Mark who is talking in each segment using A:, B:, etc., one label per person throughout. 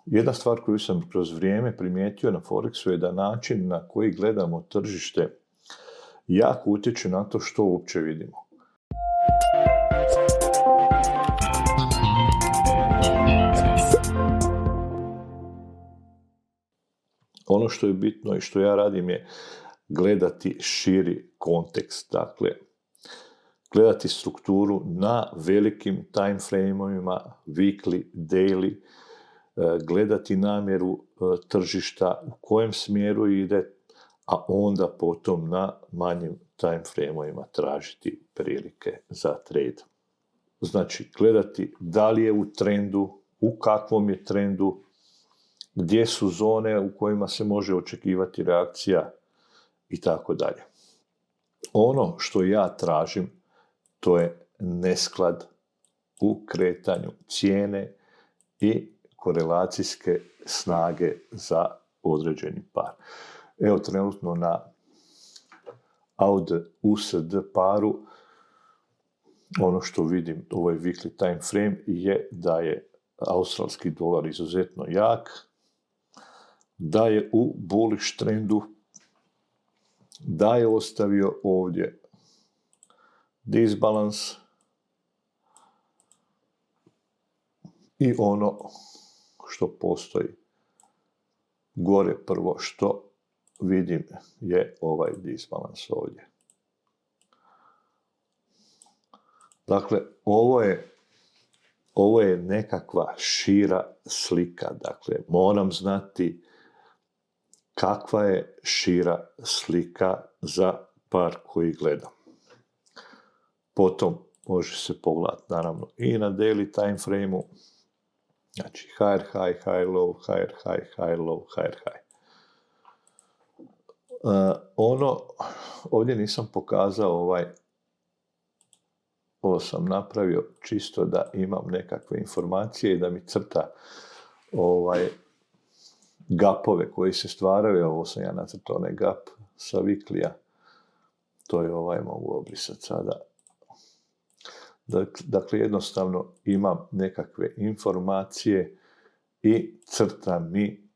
A: Jedna stvar koju sam kroz vrijeme primijetio na Forexu je da način na koji gledamo tržište jako utječe na to što uopće vidimo. Ono što je bitno i što ja radim je gledati širi kontekst, dakle, gledati strukturu na velikim time frame-ovima, weekly, daily, gledati namjeru tržišta u kojem smjeru ide, a onda potom na manjim time frame-ovima tražiti prilike za trade. Znači, gledati da li je u trendu, u kakvom je trendu, gdje su zone u kojima se može očekivati reakcija i tako dalje. Ono što ja tražim, to je nesklad u kretanju cijene i korelacijske snage za određeni par. Evo, trenutno na AUD-USD paru, ono što vidim u ovoj weekly time frame je da je australski dolar izuzetno jak, da je u bullish trendu, da je ostavio ovdje disbalans i ono što postoji gore prvo što vidim je ovaj disbalans ovdje. Dakle, ovo je nekakva šira slika. Dakle, moram znati kakva je šira slika za par koji gledam. Potom može se pogledati naravno i na daily time frame-u, znači higher high, higher low, higher high, higher low, higher high. Ovdje nisam pokazao ovo sam napravio čisto da imam nekakve informacije i da mi crta gapove koji se stvaraju. Ovo sam ja nacrtao, onaj gap sa Weekly-a. To je mogu obrisati sada. Dakle, jednostavno imam nekakve informacije i crta mi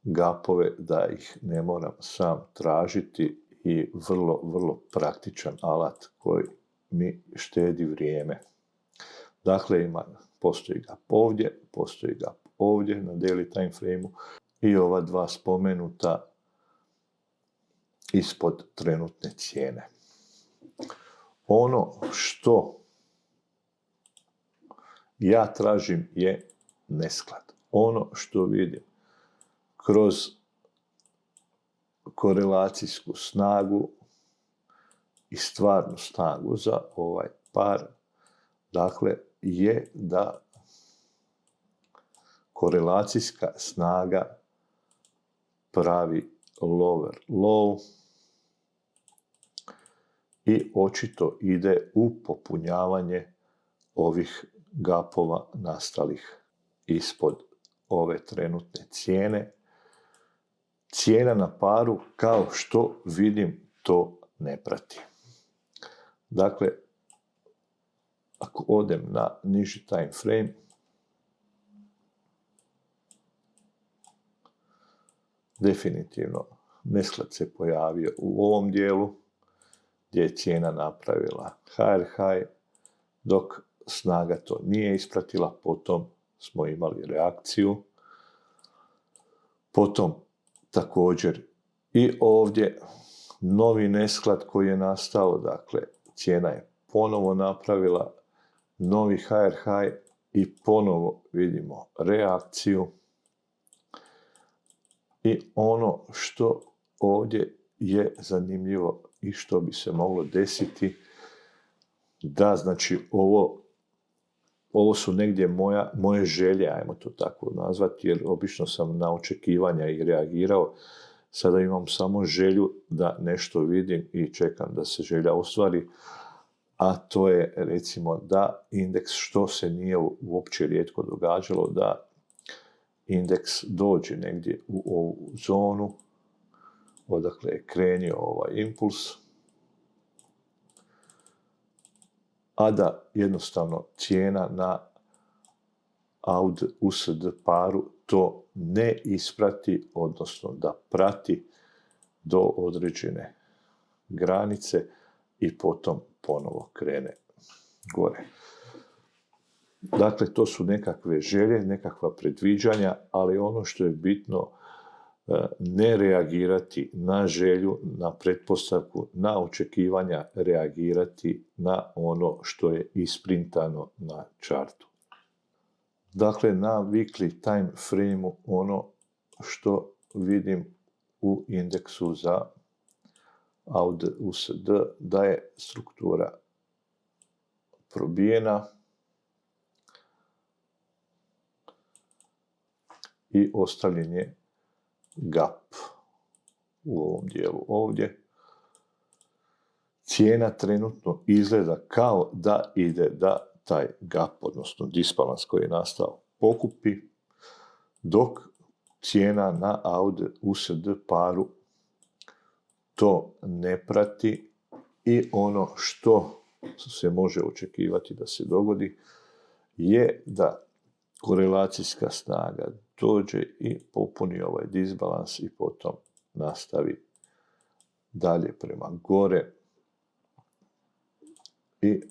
A: gapove da ih ne moram sam tražiti i vrlo, vrlo praktičan alat koji mi štedi vrijeme. Dakle, postoji gap ovdje, postoji gap ovdje na daily time frame-u i ova dva spomenuta ispod trenutne cijene. Ono što ja tražim je nesklad. Ono što vidim kroz korelacijsku snagu i stvarnu snagu za ovaj par, dakle, je da korelacijska snaga pravi lower low i očito ide u popunjavanje ovih gapova nastalih ispod ove trenutne cijene. Cijena na paru, kao što vidim, to ne prati. Dakle, ako odem na niži time frame, definitivno nesklad se pojavio u ovom dijelu gdje je cijena napravila higher high, dok snaga to nije ispratila. Potom smo imali reakciju. Potom također i ovdje novi nesklad koji je nastao, dakle, cijena je ponovo napravila novi higher high i ponovo vidimo reakciju. I ono što ovdje je zanimljivo i što bi se moglo desiti, da, znači, ovo su negdje moje želje, ajmo to tako nazvati, jer obično sam na očekivanja i reagirao. Sada imam samo želju da nešto vidim i čekam da se želja ostvari, a to je, recimo, da indeks, što se nije uopće rijetko događalo, da indeks dođe negdje u ovu zonu, odakle je krenio ovaj impuls, a da jednostavno cijena na AUD-USD paru to ne isprati, odnosno da prati do određene granice i potom ponovo krene gore. Dakle, to su nekakve želje, nekakva predviđanja, ali ono što je bitno, ne reagirati na želju, na pretpostavku, na očekivanja, reagirati na ono što je isprintano na čartu. Dakle, na weekly time frame-u ono što vidim u indeksu za AUD USD da je struktura probijena i ostavljen je gap u ovom dijelu ovdje. Cijena trenutno izgleda kao da ide da taj gap, odnosno disbalans koji je nastao, pokupi, dok cijena na AUD USD paru to ne prati i ono što se može očekivati da se dogodi je da korelacijska snaga dođe i popuni ovaj disbalans i potom nastavi dalje prema gore i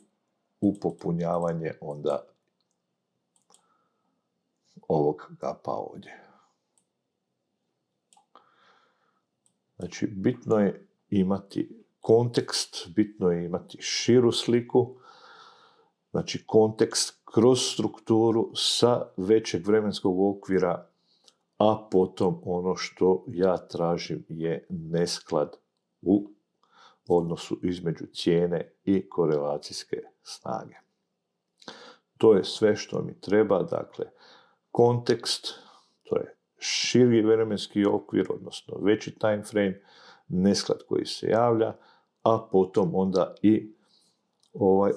A: upopunjavanje onda ovog gapa ovdje. Znači, bitno je imati kontekst, bitno je imati širu sliku, znači kontekst kroz strukturu sa većeg vremenskog okvira, a potom ono što ja tražim je nesklad u odnosu između cijene i korelacijske snage. To je sve što mi treba, dakle, kontekst, to je širi vremenski okvir, odnosno veći time frame, nesklad koji se javlja, a potom onda i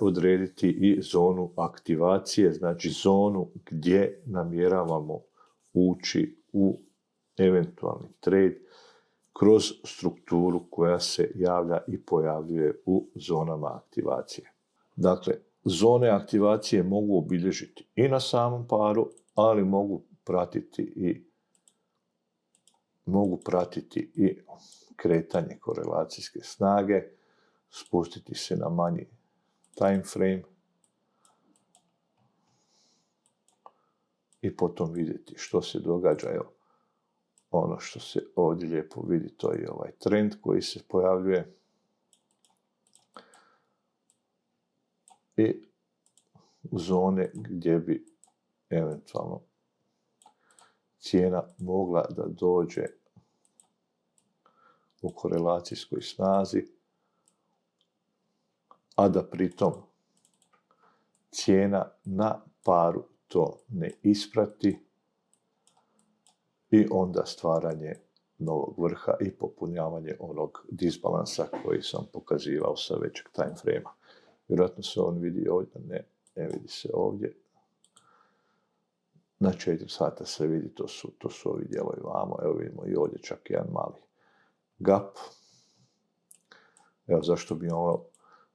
A: odrediti i zonu aktivacije, znači zonu gdje namjeravamo ući u eventualni trade kroz strukturu koja se javlja i pojavljuje u zonama aktivacije. Dakle, zone aktivacije mogu obilježiti i na samom paru, ali mogu pratiti i kretanje korelacijske snage, spustiti se na manji time frame i potom vidjeti što se događa. Evo, ono što se ovdje lijepo vidi, to je ovaj trend koji se pojavljuje i zone gdje bi eventualno cijena mogla da dođe u korelacijskoj snazi, a da pritom cijena na paru to ne isprati i onda stvaranje novog vrha i popunjavanje onog disbalansa koji sam pokazivao sa većeg time frame-a. Vjerojatno se on vidi ovdje, ne vidi se ovdje. Na 4 sata se vidi, to su ovi dijelovi vamo, evo vidimo i ovdje čak jedan mali gap. Evo zašto bi ovo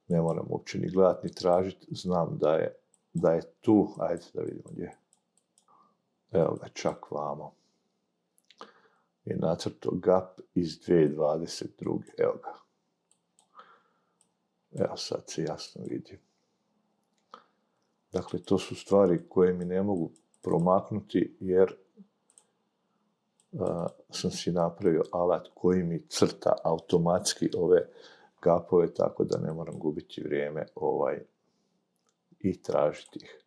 A: ne moram uopće ni gledati ni tražiti, znam da je tu, ajde da vidimo gdje. Evo ga čak vamo. Je nacrto gap iz 2022. Evo ga. Evo sad se jasno vidi. Dakle, to su stvari koje mi ne mogu promaknuti jer sam si napravio alat koji mi crta automatski ove gapove, tako da ne moram gubiti vrijeme i tražiti ih.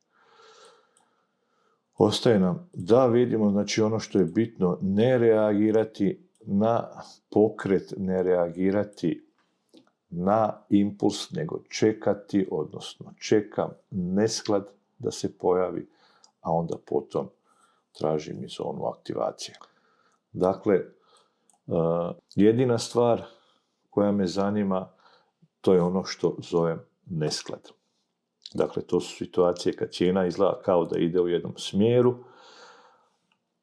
A: Ostaje nam da vidimo, znači ono što je bitno, ne reagirati na pokret, ne reagirati na impuls, nego čekati, odnosno čekam nesklad da se pojavi, a onda potom tražim i zonu aktivacije. Dakle, jedina stvar koja me zanima, to je ono što zovem nesklad. Dakle, to su situacije kad cijena izgleda kao da ide u jednom smjeru,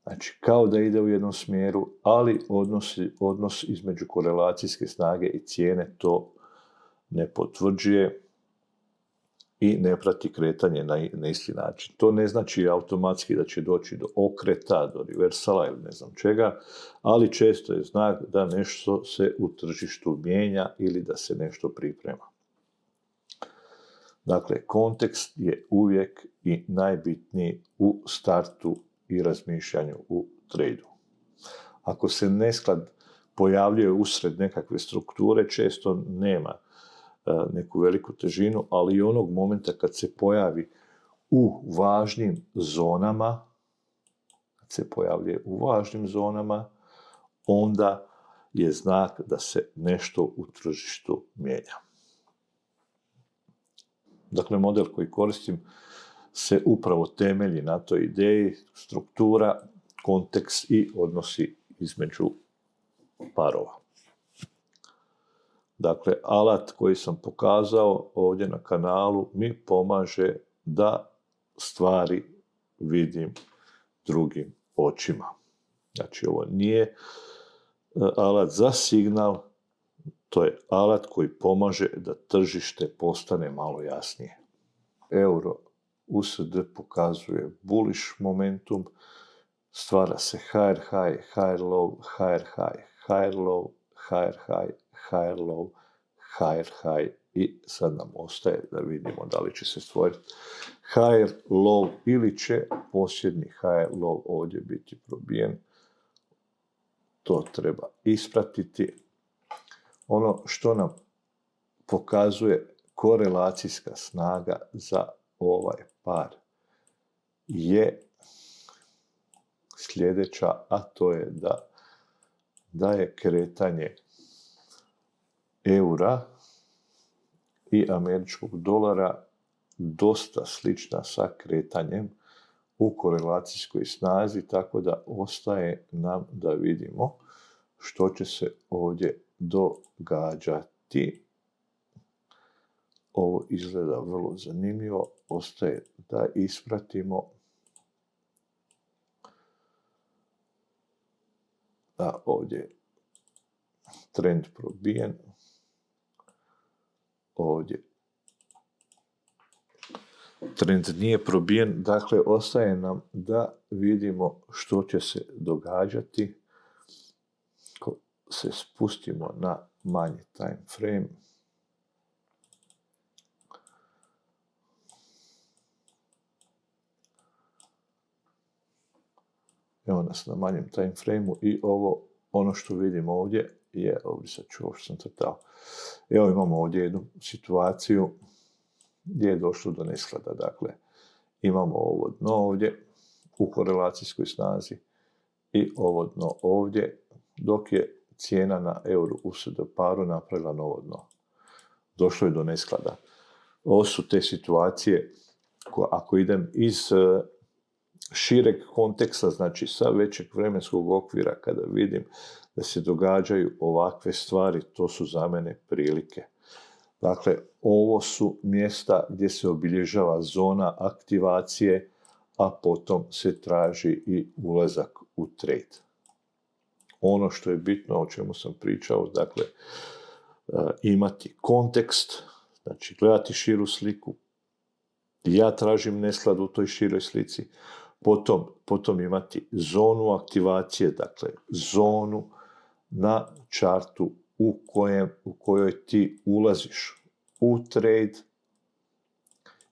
A: znači kao da ide u jednom smjeru, ali odnos između korelacijske snage i cijene to ne potvrđuje i ne prati kretanje na isti način. To ne znači automatski da će doći do okreta, do reversala ili ne znam čega, ali često je znak da nešto se u tržištu mijenja ili da se nešto priprema. Dakle, kontekst je uvijek i najbitniji u startu i razmišljanju u tradu. Ako se nesklad pojavljuje usred nekakve strukture, često nema neku veliku težinu, ali i onog momenta kad se pojavi u važnim zonama, onda je znak da se nešto u tržištu mijenja. Dakle, model koji koristim se upravo temelji na toj ideji, struktura, kontekst i odnosi između parova. Dakle, alat koji sam pokazao ovdje na kanalu mi pomaže da stvari vidim drugim očima. Znači, ovo nije alat za signal, to je alat koji pomaže da tržište postane malo jasnije. Euro USD pokazuje bullish momentum, stvara se higher high, higher low, higher high, higher low, higher high, higher low, higher high i sad nam ostaje da vidimo da li će se stvoriti higher low ili će posljednji higher low ovdje biti probijen. To treba ispratiti. Ono što nam pokazuje korelacijska snaga za ovaj par je sljedeća, a to je da je kretanje eura i američkog dolara dosta slična sa kretanjem u korelacijskoj snazi, tako da ostaje nam da vidimo što će se ovdje događati. Ovo izgleda vrlo zanimljivo, ostaje da ispratimo da ovdje je trend probijen, ovdje trend nije probijen, dakle ostaje nam da vidimo što će se događati. Ako se spustimo na manji time frame, evo nas na manjem time frame-u i ono što vidimo ovdje je, ovdje sad ću ovo što sam crtao, evo imamo ovdje jednu situaciju gdje je došlo do nesklada. Dakle, imamo ovo dno ovdje u korelacijskoj snazi i ovo dno ovdje, dok je cijena na euro USD paru napravila novo dno. Došlo je do nesklada. Ovo su te situacije ako idem iz šireg konteksta, znači sa većeg vremenskog okvira, kada vidim da se događaju ovakve stvari, to su za mene prilike. Dakle, ovo su mjesta gdje se obilježava zona aktivacije, a potom se traži i ulazak u trade. Ono što je bitno, o čemu sam pričao, dakle, imati kontekst, znači gledati širu sliku. Ja tražim nesklad u toj široj slici. Potom imati zonu aktivacije, dakle zonu na čartu u kojoj ti ulaziš u trade,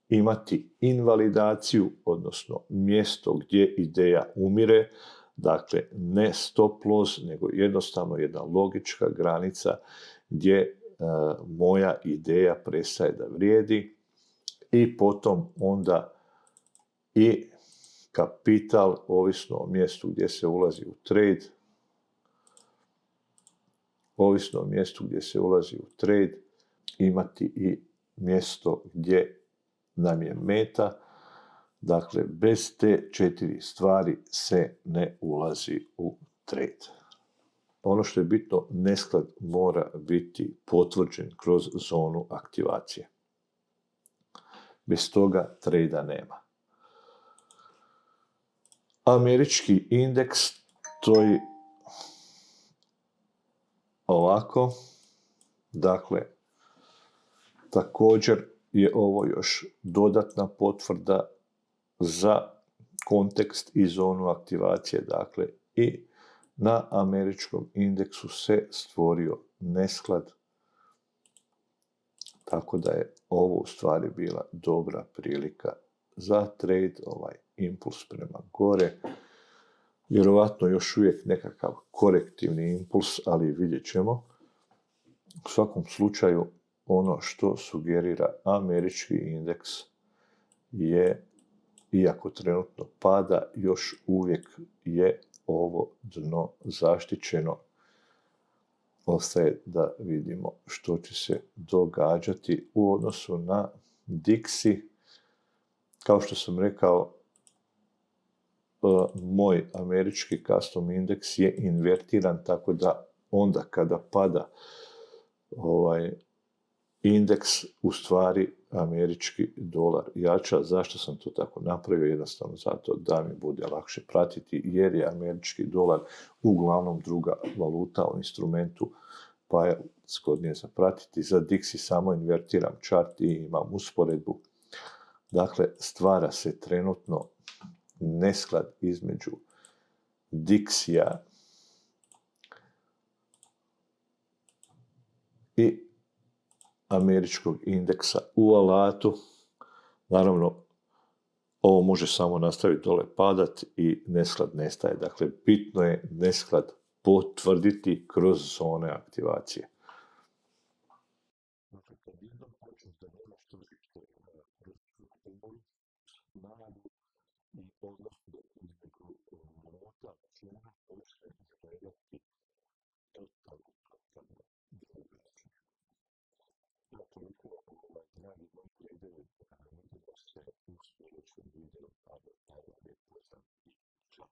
A: imati invalidaciju, odnosno mjesto gdje ideja umire, dakle ne stop loss, nego jednostavno jedna logička granica gdje moja ideja prestaje da vrijedi, i potom onda i kapital, ovisno o mjestu gdje se ulazi u trade, imati i mjesto gdje nam je meta. Dakle, bez te 4 stvari se ne ulazi u trade. Ono što je bitno, nesklad mora biti potvrđen kroz zonu aktivacije. Bez toga trejda nema. Američki indeks stoji ovako. Dakle, također je ovo još dodatna potvrda za kontekst i zonu aktivacije, dakle i na američkom indeksu se stvorio nesklad, tako da je ovo u stvari bila dobra prilika za trade, ovaj impuls prema gore. Vjerovatno još uvijek nekakav korektivni impuls, ali vidjet ćemo. U svakom slučaju, ono što sugerira američki indeks je, iako trenutno pada, još uvijek je ovo dno zaštićeno. Ostaje da vidimo što će se događati u odnosu na Dixi. Kao što sam rekao, moj američki custom indeks je invertiran, tako da onda kada pada indeks, u stvari američki dolar jača. Zašto sam to tako napravio? Jednostavno zato da mi bude lakše pratiti, jer je američki dolar uglavnom druga valuta u instrumentu, pa je zgodnije za pratiti. Za Dixi samo invertiram chart i imam usporedbu. Dakle, stvara se trenutno nesklad između Dixija i američkog indeksa u alatu. Naravno, ovo može samo nastaviti dole padat i nesklad nestaje. Dakle, bitno je nesklad potvrditi kroz zone aktivacije. Dakle, kad jednom počneš da gledaš tržište kroz strukturu, snagu i odnos između valuta, cijena počne izgledati totalno drugačije. Ja toliko, dragi moji tradevi, vidimo se u sljedećem videu, pa da lijep pozdrav i čao.